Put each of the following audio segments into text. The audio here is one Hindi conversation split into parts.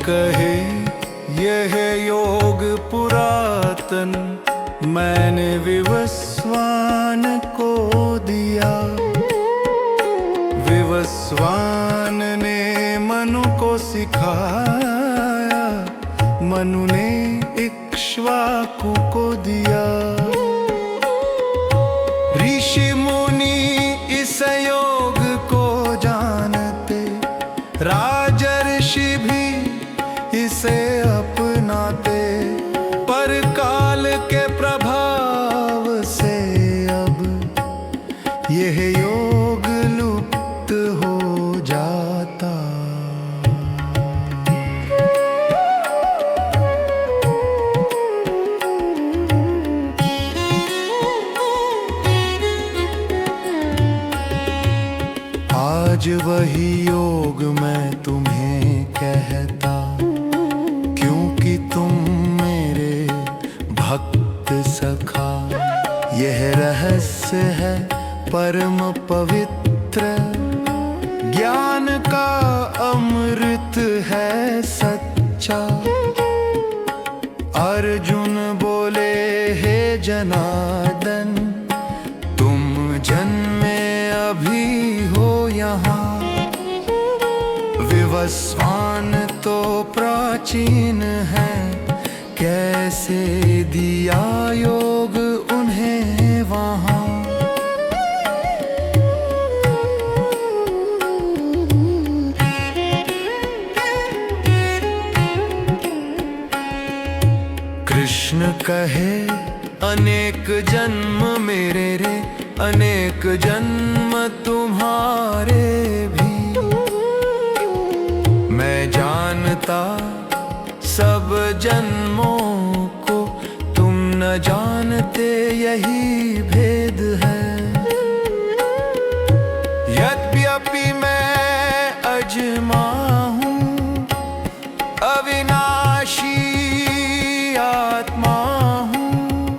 कहे यह योग पुरातन, मैंने विवस्वान को दिया। विवस्वान ने मनु को सिखाया, मनु ने इक्ष्वाकु को दिया। ऋषि मुनि इस योग को जानते, राजर्षि भी इसे अपनाते, पर काल के प्रभाव से अब यह योग लुप्त हो जाता। आज वही योग मैं तुम्हें कहता, क्योंकि तुम मेरे भक्त सखा। यह रहस्य है परम पवित्र, ज्ञान का अमृत है सच्चा। अर्जुन बोले हे जनार्दन, तुम जन्मे अभी हो यहाँ। विवस्वान तो प्राचीन है, कैसे दिया योग उन्हें वहाँ। कृष्ण कहे अनेक जन्म मेरे रे, अनेक जन्म तुम्हारे भी। मैं जानता सब जन्मों को, तुम न जानते यही भेद है। यद्यपि मैं अजमा हूँ, अविनाशी आत्मा हूँ,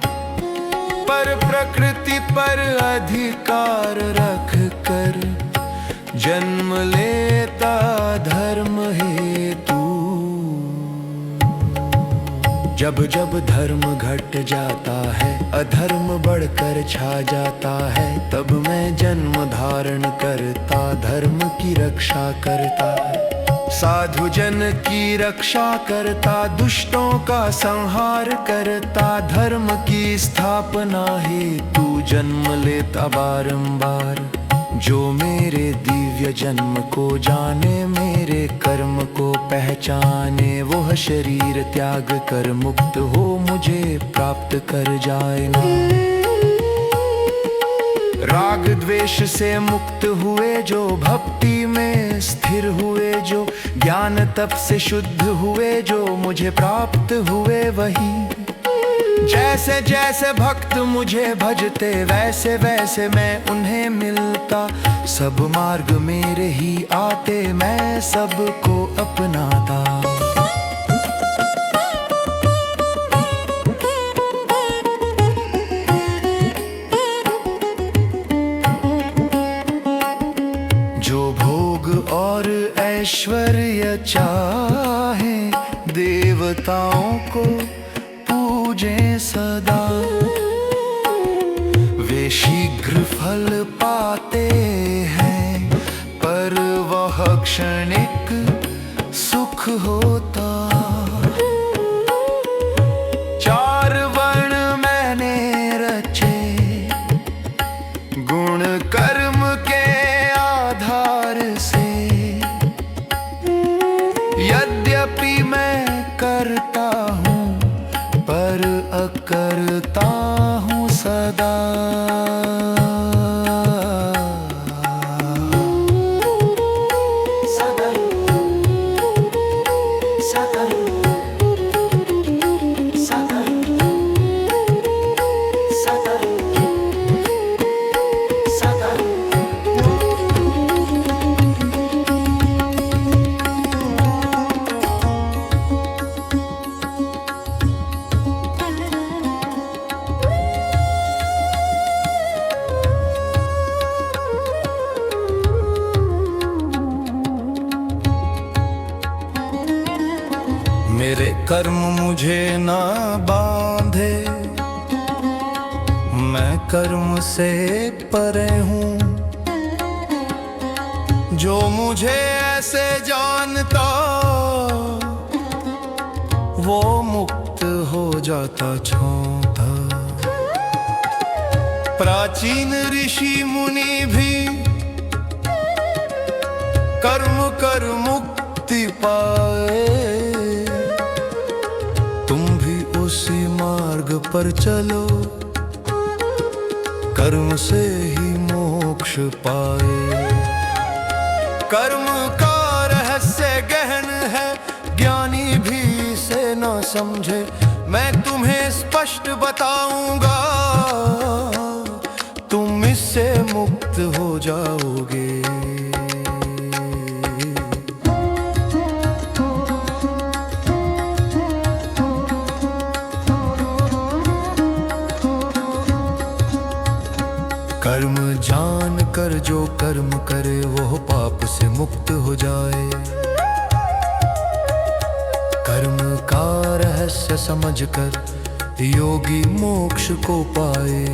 पर प्रकृति पर अधिकार रख कर जन्म लेता धर्म हेतु। जब जब धर्म घट जाता है, अधर्म बढ़कर छा जाता है, तब मैं जन्म धारण करता, धर्म की रक्षा करता। साधु जन की रक्षा करता, दुष्टों का संहार करता, धर्म की स्थापना हेतु जन्म लेता बारंबार। जो मेरे दिव्य जन्म को जाने, मेरे कर्म को पहचाने, वह शरीर त्याग कर मुक्त हो मुझे प्राप्त कर जाए ना। राग द्वेष से मुक्त हुए जो, भक्ति में स्थिर हुए जो, ज्ञान तप से शुद्ध हुए जो, मुझे प्राप्त हुए वही। जैसे जैसे भक्त मुझे भजते, वैसे वैसे मैं उन्हें मिलता। सब मार्ग मेरे ही आते, मैं सबको अपनाता। जो भोग और ऐश्वर्य चाहे, देवताओं को पूजे सदा, वे शीघ्र फल पाते हैं, पर वह क्षणिक सुख होता। चार वर्ण मैंने रचे, गुण कर्म के आधार से। यद्यपि मैं करता हूँ, पर अकरता हूँ सदा। कर्म मुझे ना बांधे, मैं कर्म से परे हूँ। जो मुझे ऐसे जानता वो मुक्त हो जाता छोटा। प्राचीन ऋषि मुनि भी कर्म कर मुक्ति पाए, तुम भी उसी मार्ग पर चलो, कर्म से ही मोक्ष पाए। कर्म का रहस्य गहन है, ज्ञानी भी इसे ना समझे। मैं तुम्हें स्पष्ट बताऊंगा, तुम इससे मुक्त हो जाओगे। कर्म जान कर जो कर्म करे वो पाप से मुक्त हो जाए। कर्म का रहस्य समझकर योगी मोक्ष को पाए।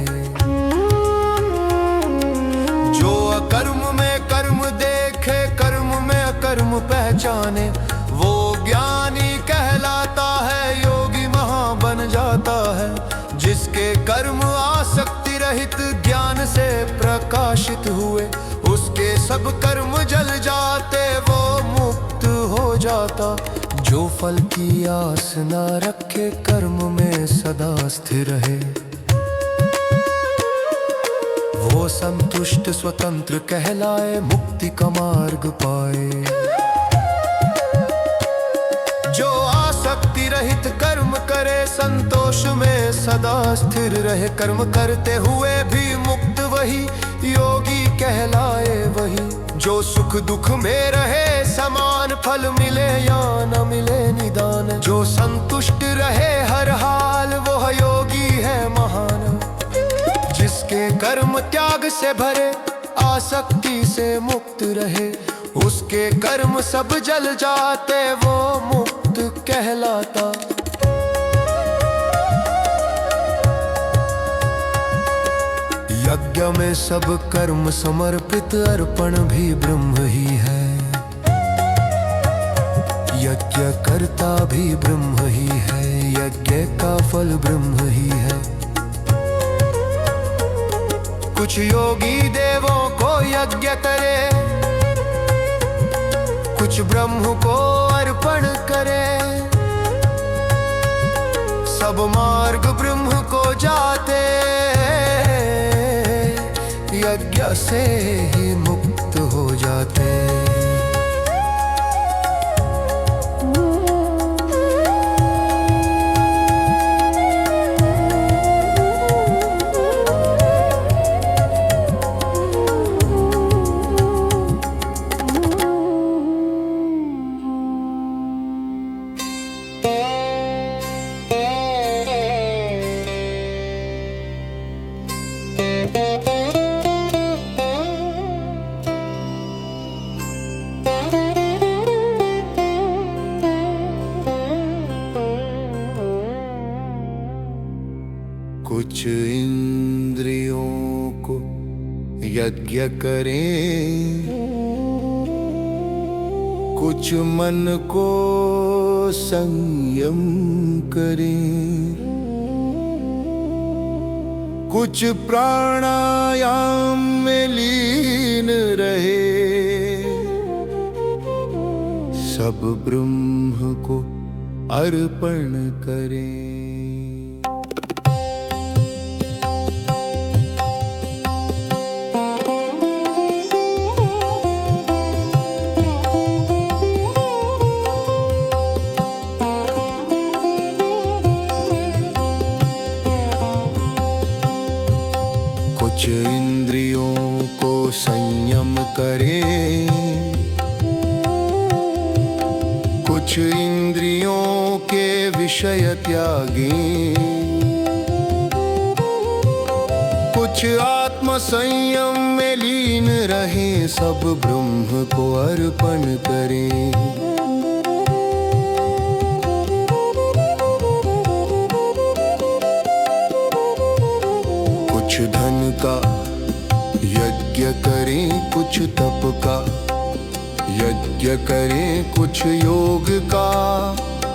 जो अकर्म में कर्म देखे, कर्म में अकर्म पहचाने, वो ज्ञानी कहलाता है, योगी महा बन जाता है। जिसके कर्म आसक्ति रहित ज्ञान से प्रकाशित हुए, उसके सब कर्म जल जाते, वो मुक्त हो जाता। जो फल की आस न रखे, कर्म में सदा स्थिर रहे, वो संतुष्ट स्वतंत्र कहलाए, मुक्ति का मार्ग पाए। जो आसक्ति रहित कर्म करे, संतोष में सदा स्थिर रहे, कर्म करते हुए भी मुक्त वही, योगी कहलाए वही। जो सुख दुख में रहे, समान फल मिले या न मिले निदान, जो संतुष्ट रहे हर हाल, वो योगी है महान। जिसके कर्म त्याग से भरे, आसक्ति से मुक्त रहे, उसके कर्म सब जल जाते, वो मुक्त कहलाता। यज्ञ में सब कर्म समर्पित, अर्पण भी ब्रह्म ही है। यज्ञ करता भी ब्रह्म ही है, यज्ञ का फल ब्रह्म ही है। कुछ योगी देवों को यज्ञ करे, कुछ ब्रह्म को अर्पण करे, सब मार्ग ब्रह्म को जाते, यज्ञ से ही मुक्त हो जाते। कुछ इंद्रियों को यज्ञ करें, कुछ मन को संयम करें, कुछ प्राणायाम में लीन रहे, सब ब्रह्म को अर्पण करें। कुछ इंद्रियों को संयम करें, कुछ इंद्रियों के विषय त्यागें, कुछ आत्म संयम में लीन रहें, सब ब्रह्म को अर्पण करें। धन का, यज्ञ करें कुछ तप का, यज्ञ करें कुछ योग का,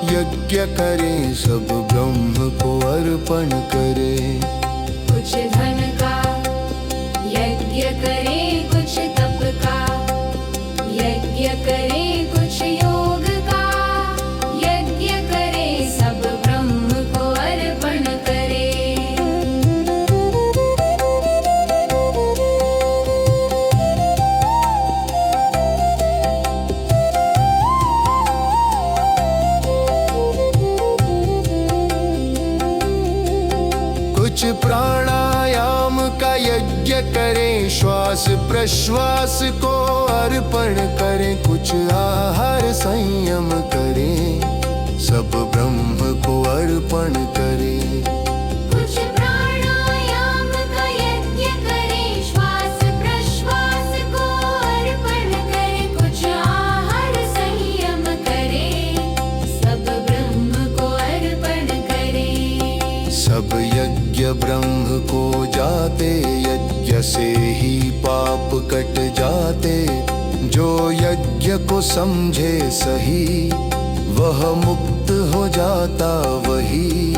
यज्ञ करें सब ब्रह्म को अर्पण करें। कुछ धन का, यज्ञ करें कुछ तप का, यज्ञ करें कुछ योग का, यज्ञ करें सब ब्रह्म को अर्पण करें। कुछ प्राणायाम का यज्ञ करें, श्वास प्रश्वास को अर्पण करें। कुछ आहार संयम करें, सब ब्रह्म को अर्पण करें। कुछ प्राणायाम का यज्ञ करें, श्वास प्रश्वास को अर्पण करें। कुछ आहार संयम करें, सब ब्रह्म को अर्पण करें। सब यज्ञ ब्रह्म को जाते, यज्ञ से ही पाप कट जाते। जो यज्ञ को समझे सही, वह मुक्त हो जाता वही।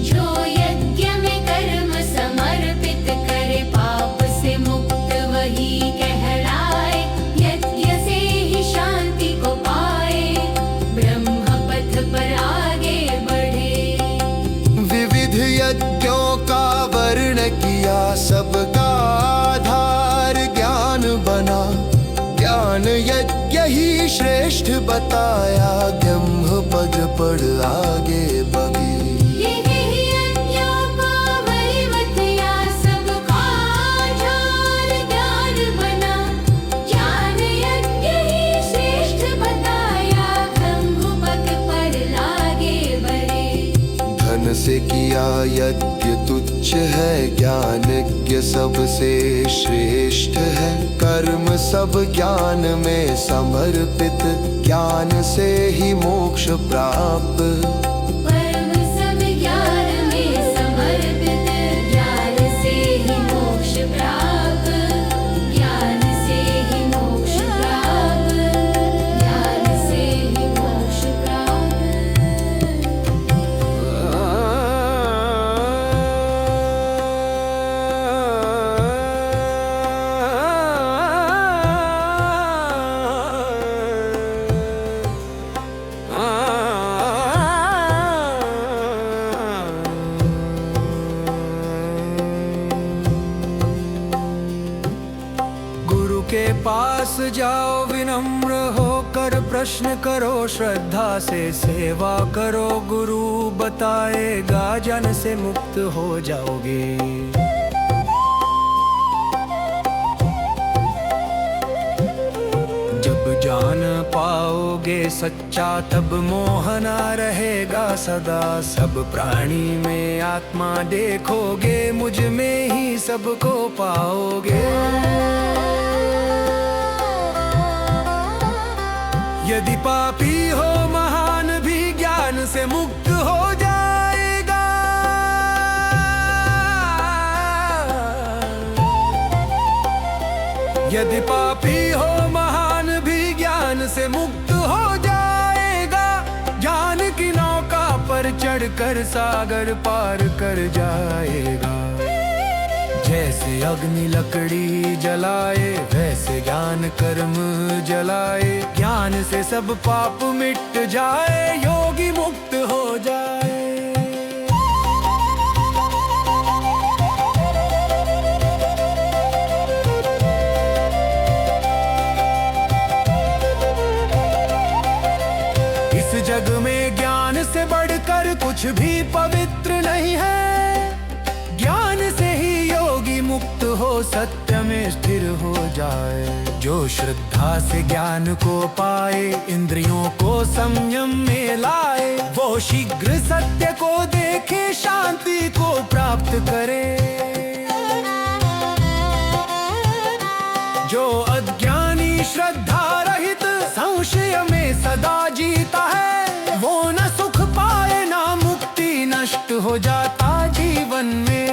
जो यज्ञ में कर्म समर्पित करे, पाप से मुक्त वही कहलाए। यज्ञ से ही शांति को पाए, ब्रह्म पथ पर आगे बढ़े। विविध यज्ञों का वर्ण किया, सबका आधार ज्ञान बना। ज्ञान यज्ञ ही श्रेष्ठ बताया, ब्रह्म पद पर आगे बढ़े। यही यज्ञों का वैवत्या, सबका आधार ज्ञान बना। ज्ञान यज्ञ ही श्रेष्ठ बताया, ब्रह्म पथ पर आगे बढ़े। धन से किया यज्ञ तुच्छ है, ज्ञान यज्ञ सबसे श्रेष्ठ है। कर्म सब ज्ञान में समर्पित, ज्ञान से ही मोक्ष प्राप्त। कर्म सब ज्ञान में समर्पित, ज्ञान से ही मोक्ष प्राप्त। ज्ञान से ही मोक्ष प्राप्त, ज्ञान से ही मोक्ष प्राप्त। गुरु के पास जाओ, विनम्र होकर प्रश्न करो। श्रद्धा से सेवा करो, गुरु बताएगा, जन से मुक्त हो जाओगे। जब जान पाओगे सच्चा, तब मोहना रहेगा सदा। सब प्राणी में आत्मा देखोगे, मुझ में ही सबको पाओगे। यदि पापी हो महान भी, ज्ञान से मुक्त हो जाएगा। यदि पापी हो महान भी, ज्ञान से मुक्त हो जाएगा। ज्ञान की नौका पर चढ़कर सागर पार कर जाएगा। जैसे अग्नि लकड़ी जलाए, वैसे ज्ञान कर्म जलाए। ज्ञान से सब पाप मिट जाए, योगी मुक्त हो जाए। इस जग में ज्ञान से बढ़कर कुछ भी पवित्र नहीं है। ज्ञान से ही योगी मुक्त हो, सत्य में स्थिर हो जाए। जो श्रद्धा से ज्ञान को पाए, इंद्रियों को संयम में लाए। वो शीघ्र सत्य को देखे, शांति को प्राप्त करे। जो अज्ञानी श्रद्धा रहित संशय में सदा जीता है, वो न सुख पाए न मुक्ति, नष्ट हो जाता जीवन में।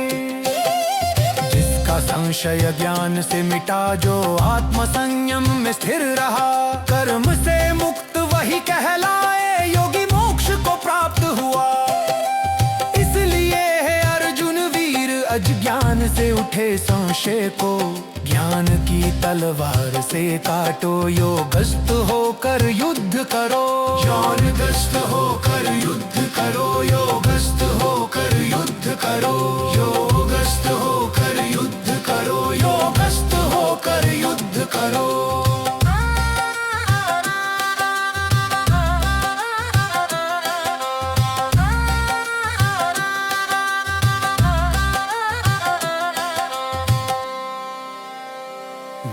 संशय ज्ञान से मिटा, जो आत्म संयम में स्थिर रहा। कर्म से मुक्त वही कहलाए, योगी मोक्ष को प्राप्त हुआ। इसलिए है अर्जुन वीर, अज्ञान से उठे संशय को ज्ञान की तलवार से काटो। योगस्थ होकर युद्ध करो, योगस्थ होकर युद्ध करो, योगस्थ होकर युद्ध करो, योगस्थ होकर युद्ध करो, योगस्थ होकर युद्ध करो।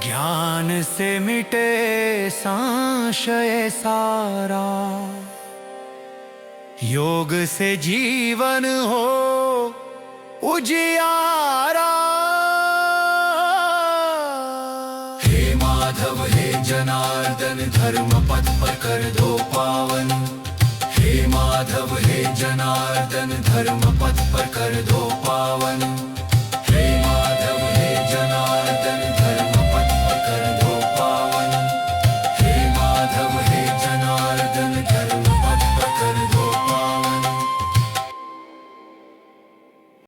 ज्ञान से मिटे संशय सारा, योग से जीवन हो उजियारा। हे माधव हे जनार्दन, धर्म पथ पर कर दो पावन। हे माधव हे जनार्दन, धर्म पथ पर कर दो पावन।